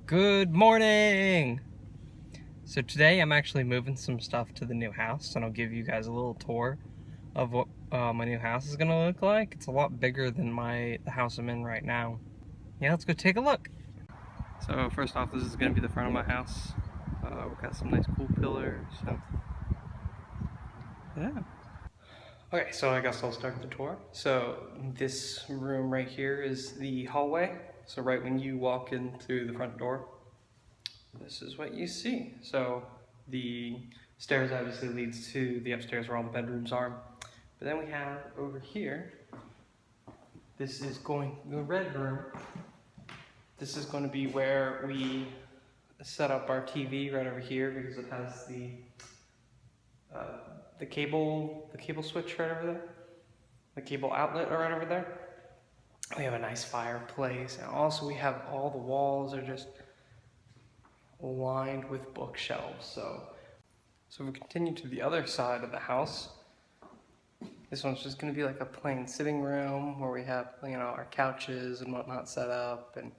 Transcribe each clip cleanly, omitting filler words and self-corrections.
Good morning! So today I'm actually moving some stuff to the new house, and I'll give you guys a little tour of what my new house is going to look like. It's a lot bigger than the house I'm in right now. Yeah, let's go take a look. So first off, this is going to be the front of my house. We've got some nice cool pillars. So yeah. Okay, so I guess I'll start the tour. So this room right here is the hallway. So right when you walk in through the front door, this is what you see. So the stairs obviously leads to the upstairs where all the bedrooms are. But then we have over here, this is the red room. This is going to be where we set up our TV right over here because it has the cable switch right over there. The cable outlet right over there. We have a nice fireplace, and also we have all the walls are just lined with bookshelves. So if we continue to the other side of the house, this one's just going to be like a plain sitting room where we have, our couches and whatnot set up and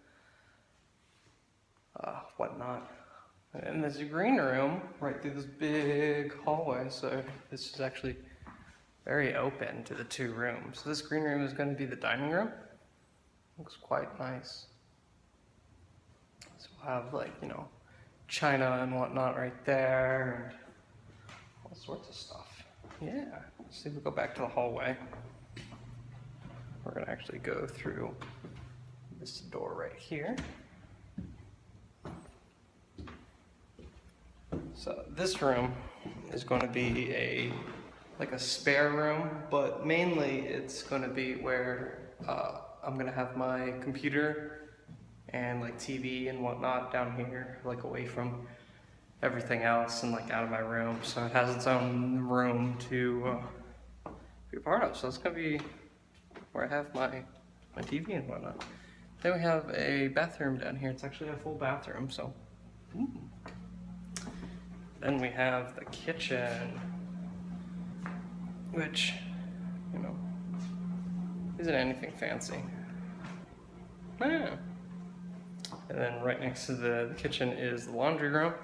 whatnot. And there's a green room right through this big hallway, so this is actually very open to the two rooms. So this green room is going to be the dining room. Looks quite nice. So we'll have china and whatnot right there, and all sorts of stuff. Yeah, so if we go back to the hallway, we're gonna actually go through this door right here. So this room is going to be a spare room, but mainly it's going to be where I'm going to have my computer and TV and whatnot down here, away from everything else and out of my room. So it has its own room to be a part of. So it's gonna be where I have my TV and whatnot. Then we have a bathroom down here. It's actually a full bathroom. So then we have the kitchen, which isn't anything fancy. Yeah. And then right next to the kitchen is the laundry room,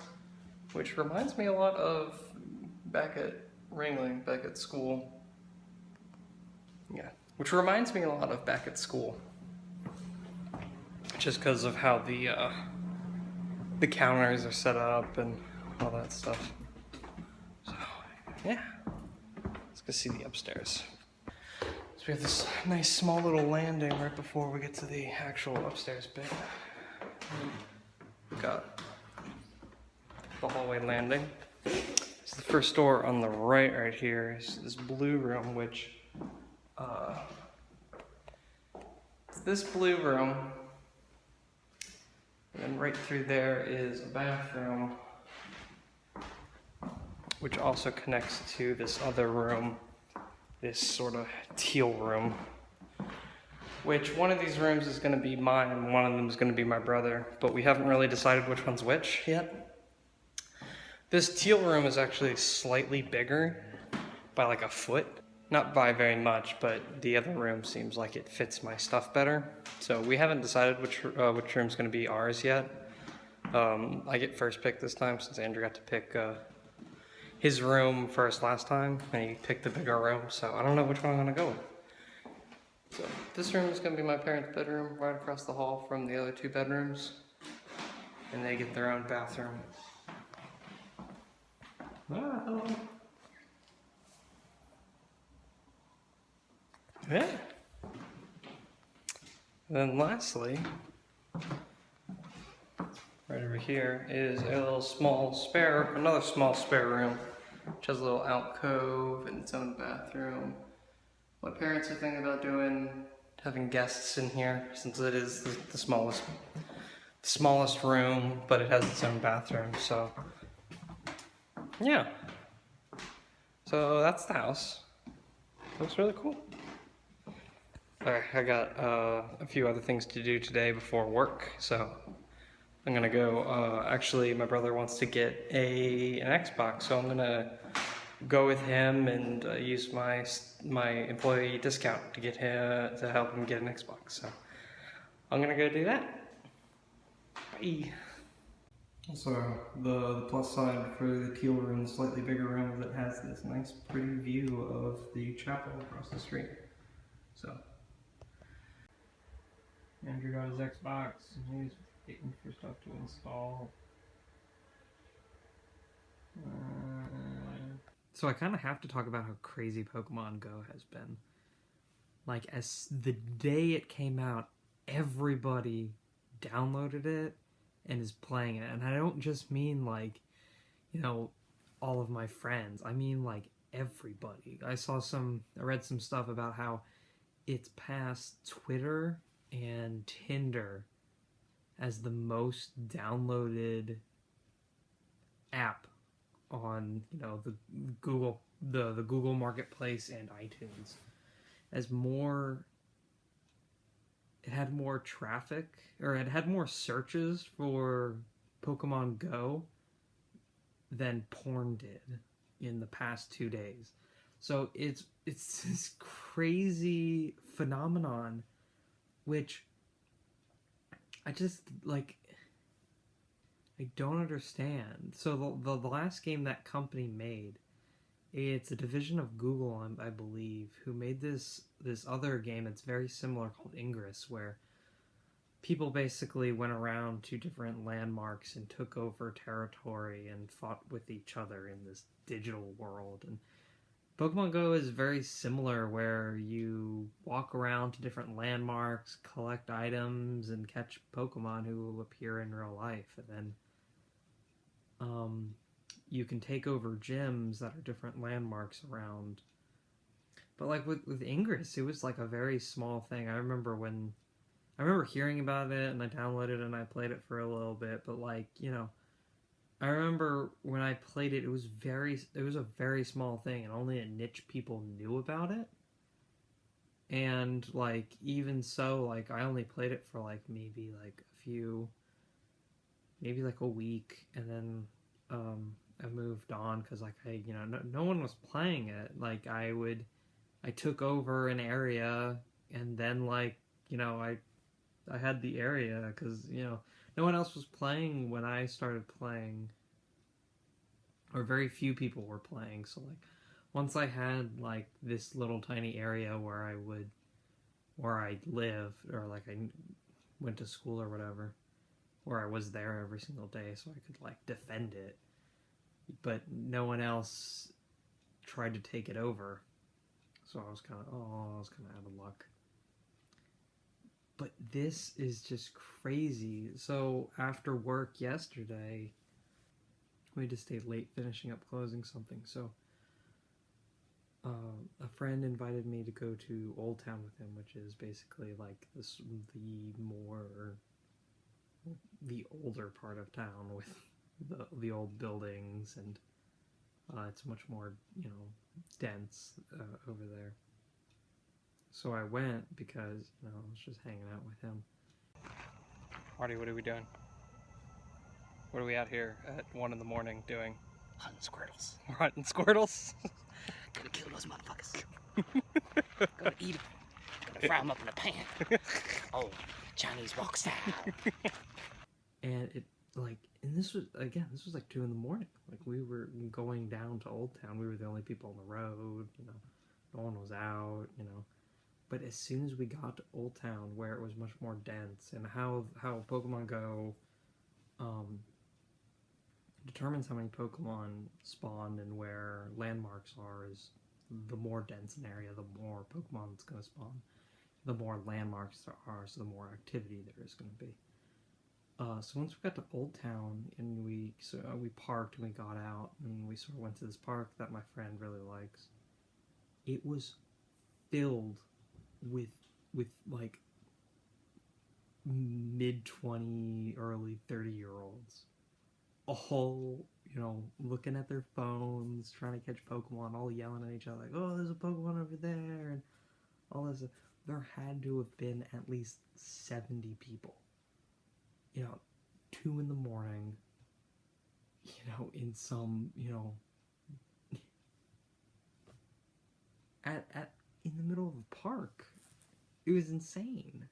which reminds me a lot of back at Ringling, back at school. Yeah, which reminds me a lot of back at school. Just because of how the counters are set up and all that stuff. So, yeah. Let's go see the upstairs. So we have this nice small little landing right before we get to the actual upstairs bit. We've got the hallway landing. So the first door on the right here is this blue room, which this blue room, and then right through there is a bathroom, which also connects to this other room, this sort of teal room. Which one of these rooms is going to be mine and one of them is going to be my brother, but we haven't really decided which one's which yet. This teal room is actually slightly bigger by a foot. Not by very much, but the other room seems like it fits my stuff better. So we haven't decided which room's going to be ours yet. I get first pick this time since Andrew got to pick his room first last time, and he picked the bigger room, so I don't know which one I'm going to go with. So this room is going to be my parents' bedroom, right across the hall from the other two bedrooms. And they get their own bathroom. Wow. Yeah. And then lastly, right over here is another small spare room, which has a little alcove and its own bathroom. My parents are thinking about having guests in here, since it is the smallest room, but it has its own bathroom. So yeah. So that's the house. Looks really cool. Alright, I got a few other things to do today before work, so I'm gonna go. Actually, my brother wants to get an Xbox, so I'm gonna go with him and use my employee discount to get him to help him get an Xbox. So I'm gonna go do that. Bye. Also, the plus side for the teal room, the slightly bigger room, is it has this nice pretty view of the chapel across the street. So, Andrew got his Xbox, and he's waiting for stuff to install. So I kind of have to talk about how crazy Pokemon Go has been. Like, as the day it came out, everybody downloaded it and is playing it. And I don't just mean, like, you know, all of my friends. I mean, like, everybody. I read some stuff about how it's passed Twitter and Tinder as the most downloaded app on, you know, the Google Marketplace and iTunes. As more, it had more traffic, or it had more searches for Pokemon Go than porn did in the past 2 days. So it's this crazy phenomenon, which I just, like, I don't understand. So the last game that company made, it's a division of Google, I believe, who made this other game that's very similar called Ingress, where people basically went around to different landmarks and took over territory and fought with each other in this digital world. And Pokemon Go is very similar, where you walk around to different landmarks, collect items, and catch Pokemon who will appear in real life. And then you can take over gyms that are different landmarks around. But like with Ingress, it was like a very small thing. I remember hearing about it, and I downloaded it and I played it for a little bit, but, like, you know, I remember when I played it, it was a very small thing, and only a niche people knew about it. And, like, even so, like, I only played it for, like, maybe like a week, and then I moved on because, like, no one was playing it. Like, I took over an area, and then, like, you know, I had the area because, you know, no one else was playing when I started playing, or very few people were playing. So, like, once I had, like, this little tiny area where I lived, or, like, I went to school or whatever, where I was there every single day, so I could, like, defend it. But no one else tried to take it over. So I was kind of out of luck. But this is just crazy. So after work yesterday, we had to stay late finishing up closing something. So a friend invited me to go to Old Town with him, which is basically like the older part of town with the old buildings, and it's much more, you know, dense over there. So I went because, you know, I was just hanging out with him. Marty, what are we doing? What are we out here at 1 in the morning doing? Hunting squirtles. We're hunting squirtles? Gonna kill those motherfuckers. Gonna eat them. Gonna fry them up in a pan. Oh, Chinese wok style. And this was like 2 in the morning. Like, we were going down to Old Town. We were the only people on the road, you know. No one was out, you know. But as soon as we got to Old Town, where it was much more dense, and how Pokemon Go determines how many Pokemon spawn and where landmarks are, is the more dense an area, the more Pokemon that's going to spawn. The more landmarks there are, so the more activity there is going to be. So once we got to Old Town, and we parked and we got out, and we sort of went to this park that my friend really likes. It was filled with like mid-20, early 30-year-olds, all, you know, looking at their phones, trying to catch Pokemon, all yelling at each other like, "Oh, there's a Pokemon over there," and all this. There had to have been at least 70 people, you know, 2 in the morning, you know, in some, you know, in the middle of a park. It was insane.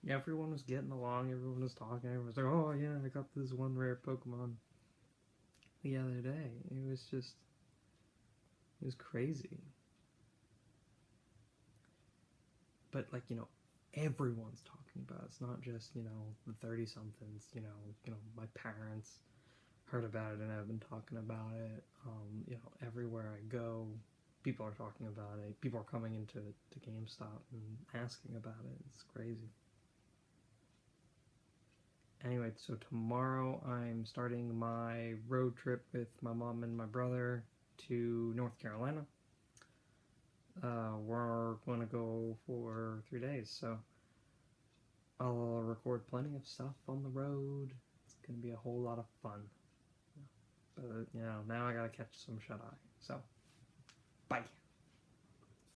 everyone was getting along, everyone was talking, everyone was like, oh yeah, I got this one rare Pokemon the other day. It was crazy. But like, everyone's talking about it. It's not just, the 30-somethings, my parents heard about it and have been talking about it. Everywhere I go, people are talking about it. People are coming into GameStop and asking about it. It's crazy. Anyway, so tomorrow I'm starting my road trip with my mom and my brother to North Carolina. We're going to go for 3 days, so I'll record plenty of stuff on the road. It's going to be a whole lot of fun. But, now I gotta catch some shut-eye. So, bye.